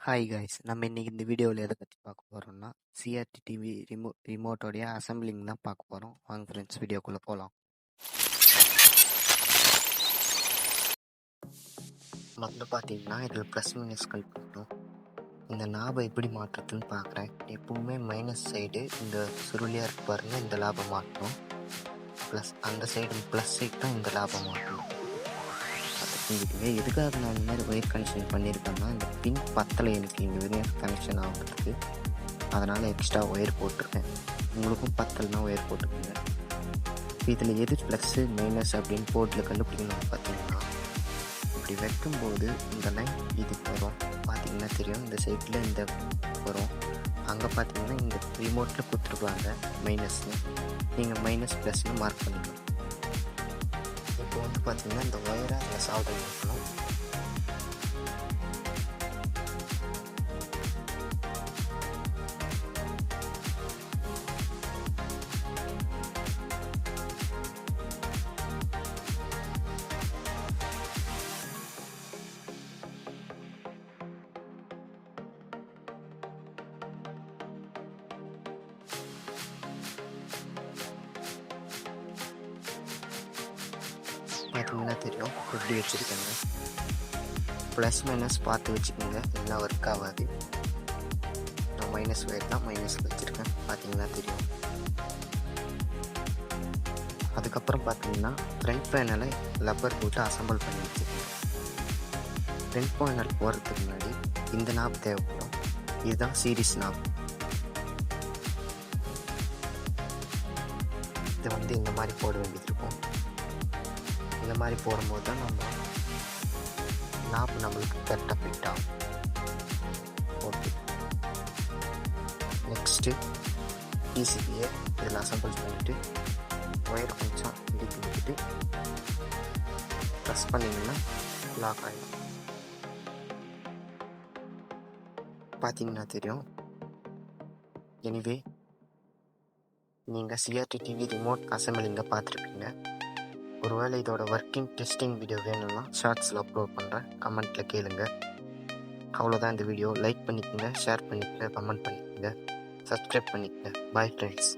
Hi guys, நம்ம இன்னைக்கு இந்த வீடியோவில் எதை பற்றி பார்க்க போகிறோம்னா சிஆர்டி டிவி ரிமோட்டோடைய அசம்பிளிங் தான் பார்க்க போகிறோம். வாங்க ஃப்ரெண்ட்ஸ், வீடியோக்குள்ளே போகலாம். முதல்ல பார்த்தீங்கன்னா இதில் ப்ளஸ் மைனஸ் பண்ணணும். இந்த நாபை எப்படி மாற்றுறதுன்னு பார்க்குறேன். எப்பவுமே மைனஸ் சைடு இந்த சுருளியாக இருக்கு பாருங்கள், இந்த லாபம் மாட்டணும். ப்ளஸ் அந்த சைடு ப்ளஸ் சைடு தான் இந்த லாபம் மாட்டணும். இதுவே எதுக்காக நான் இந்த மாதிரி ஒயர் கனெக்ஷன் பண்ணியிருக்கேன்னா, இந்த பின் பத்தலை எனக்கு இங்கே ஒயர் கனெக்ஷன் ஆகிறதுக்கு, அதனால் எக்ஸ்ட்ரா ஒயர் போட்டிருக்கேன். உங்களுக்கும் பத்தலைனா ஒயர் போட்டுக்கோங்க. இதில் எது ப்ளஸ்ஸு மைனஸ் அப்படின்னு போர்டில் கண்டுபிடிக்கணும்னு பார்த்தீங்கன்னா, இப்படி வைக்கும்போது இந்த லைன் இதுக்கு வரும், பார்த்தீங்கன்னா தெரியும். இந்த சைடில் இந்த வரும், அங்கே பார்த்தீங்கன்னா இந்த ரிமோட்டில் கொடுத்துருப்பாங்க மைனஸ்னு, நீங்கள் மைனஸ் ப்ளஸ்னு மார்க் பண்ணிக்கணும். இப்போ வந்து பார்த்தீங்கன்னா இந்த ஒயரை அதில் சால்வ் பண்ணிக்கணும். பார்த்தீங்கன்னா தெரியும் எப்படி வச்சுருக்கேங்க. ப்ளஸ் மைனஸ் பார்த்து வச்சுக்கோங்க, எல்லாம் ஒர்க் ஆகாது. நான் மைனஸ் ஒயர் தான் மைனஸில் வச்சுருக்கேன், பார்த்தீங்கன்னா தெரியும். அதுக்கப்புறம் பார்த்தீங்கன்னா ஃப்ரண்ட் பேனலை லப்பர் போட்டு அசம்பிள் பண்ணி வச்சுருக்கேன். ஃப்ரண்ட் பேனல் போகிறதுக்கு முன்னாடி இந்த நாப் தேவைப்படும். இதுதான் சீரிஸ் நாப். இதை வந்து இந்த மாதிரி போட வேண்டியது இருக்கும். இந்த மாதிரி போடும்போது தான் நாப்பு நம்மளுக்கு கரெக்டாக ஃபிட் ஆகும். ஓகே, நெக்ஸ்ட்டு பிசிபியை இதில் அசம்பிள் பண்ணிவிட்டு ஒயர் கொஞ்சம் இடித்து விட்டுட்டு ப்ரெஸ் பண்ணிங்கன்னா லாக் ஆகிடும். பார்த்தீங்கன்னா தெரியும். எனிவே நீங்கள் சிஆர்டி டிவி ரிமோட் அசம்பிளிங்கை பார்த்துருப்பீங்க. ஒருவேளை இதோட ஒர்க்கிங் டெஸ்டிங் வீடியோ வேணும்னா ஷார்ட்ஸில் அப்லோட் பண்ணுறேன், கமெண்ட்டில் கேளுங்க. அவ்வளோதான் இந்த வீடியோ. லைக் பண்ணிக்கோங்க, ஷேர் பண்ணிக்கோங்க, கமெண்ட் பண்ணிக்கோங்க, சப்ஸ்கிரைப் பண்ணிக்கோங்க. Bye friends.